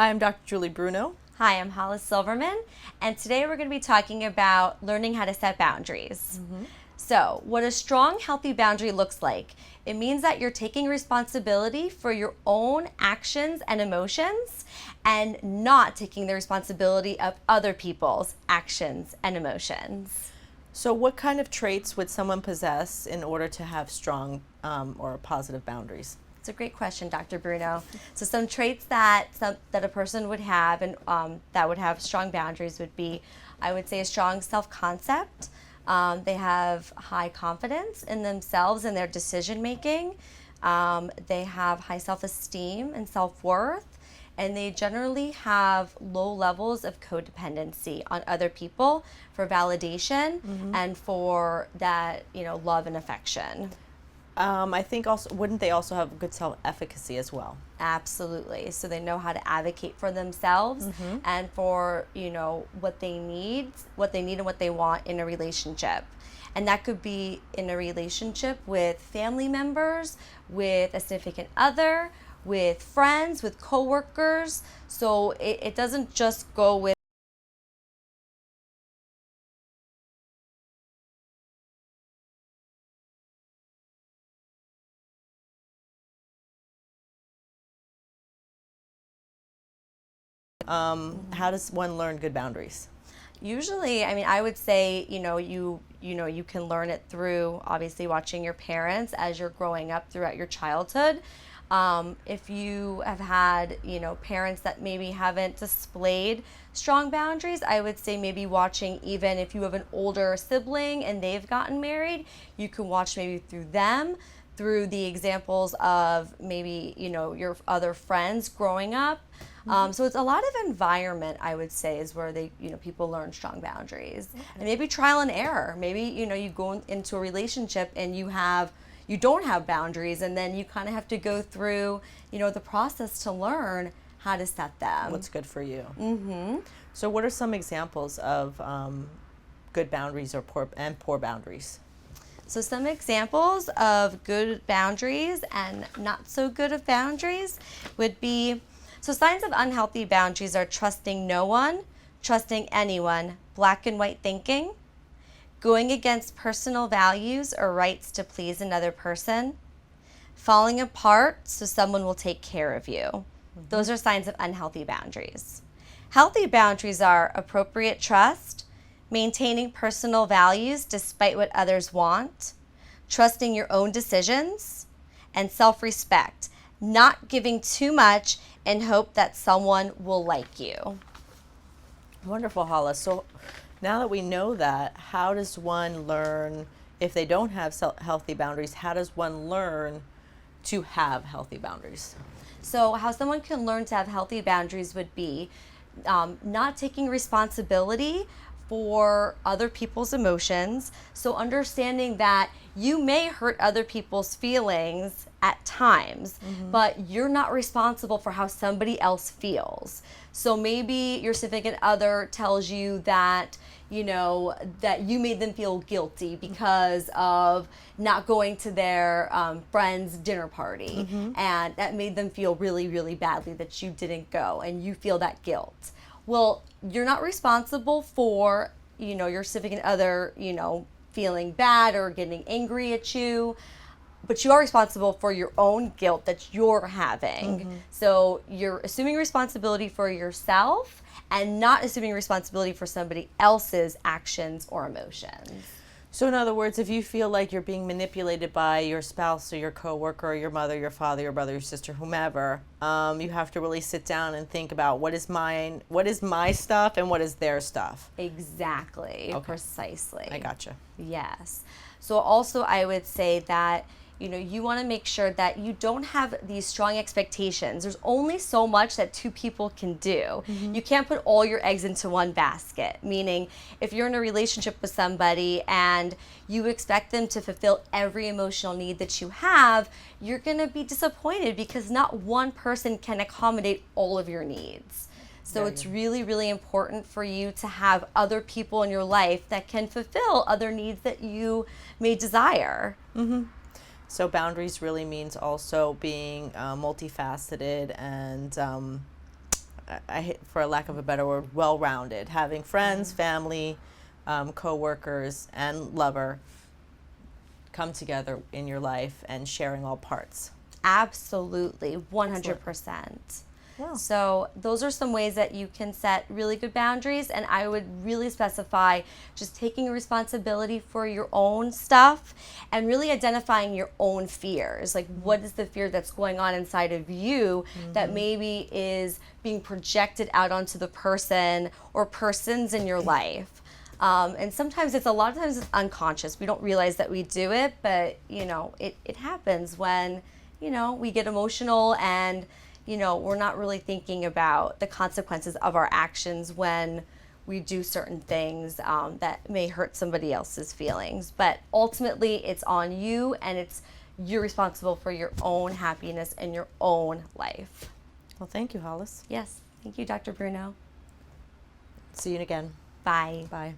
Hi, I'm Dr. Julie Bruno. Hi, I'm Hollis Silverman, and today we're going to be talking about learning how to set boundaries. So, what a strong, healthy boundary looks like, it means that you're taking responsibility for your own actions and emotions and not taking the responsibility of other people's actions and emotions. So, what kind of traits would someone possess in order to have strong or positive boundaries? It's a great question, Dr. Bruno. So some traits that a person would have and that would have strong boundaries would be, I would say, a strong self-concept. They have high confidence in themselves and their decision making. They have high self-esteem and self-worth. And they generally have low levels of codependency on other people for validation and for that, love and affection. I think also, wouldn't they also have good self-efficacy as well? Absolutely. So they know how to advocate for themselves and for, what they need and what they want in a relationship. And that could be in a relationship with family members, with a significant other, with friends, with coworkers. So it doesn't just go with How does one learn good boundaries? Usually, I would say, you can learn it through obviously watching your parents as you're growing up throughout your childhood. If you have had, parents that maybe haven't displayed strong boundaries, I would say maybe watching, even if you have an older sibling and they've gotten married, you can watch maybe through them, through the examples of maybe, your other friends growing up. So it's a lot of environment, I would say, is where people learn strong boundaries. And maybe trial and error. Maybe, you go into a relationship and you don't have boundaries, and then you kind of have to go through, the process to learn how to set them. What's good for you? So, what are some examples of good boundaries or poor boundaries? So some examples of good boundaries and not so good of boundaries would be, so signs of unhealthy boundaries are trusting no one, trusting anyone, black and white thinking, going against personal values or rights to please another person, falling apart so someone will take care of you. Those are signs of unhealthy boundaries. Healthy boundaries are appropriate trust, maintaining personal values despite what others want, trusting your own decisions, and self-respect, not giving too much in hope that someone will like you. Wonderful, Hollis. So, now that we know that, how does one learn, if they don't have healthy boundaries, how does one learn to have healthy boundaries? So how someone can learn to have healthy boundaries would be not taking responsibility for other people's emotions. So understanding that you may hurt other people's feelings at times, but you're not responsible for how somebody else feels. So maybe your significant other tells you that, that you made them feel guilty because of not going to their friend's dinner party. And that made them feel really, really badly that you didn't go, and you feel that guilt. Well, you're not responsible for, your significant other, feeling bad or getting angry at you, but you are responsible for your own guilt that you're having. So you're assuming responsibility for yourself and not assuming responsibility for somebody else's actions or emotions. So, in other words, if you feel like you're being manipulated by your spouse or your coworker or your mother, your father, your brother, your sister, whomever, you have to really sit down and think about what is mine, what is my stuff, and what is their stuff. Exactly. Okay. Precisely. I gotcha. Yes. So also I would say that, you want to make sure that you don't have these strong expectations. There's only so much that two people can do. You can't put all your eggs into one basket, meaning if you're in a relationship with somebody and you expect them to fulfill every emotional need that you have, you're going to be disappointed because not one person can accommodate all of your needs. So it's really, really important for you to have other people in your life that can fulfill other needs that you may desire. So boundaries really means also being multifaceted and for a lack of a better word, well-rounded, having friends, family, co-workers, and lover come together in your life and sharing all parts. Absolutely, 100%. Wow. So those are some ways that you can set really good boundaries, and I would really specify just taking responsibility for your own stuff and really identifying your own fears. Like, what is the fear that's going on inside of you that maybe is being projected out onto the person or persons in your life? And sometimes a lot of times it's unconscious. We don't realize that we do it, but it happens when we get emotional and we're not really thinking about the consequences of our actions when we do certain things that may hurt somebody else's feelings. But ultimately, it's on you, and you're responsible for your own happiness and your own life. Well, thank you, Hollis. Yes. Thank you, Dr. Bruno. See you again. Bye. Bye.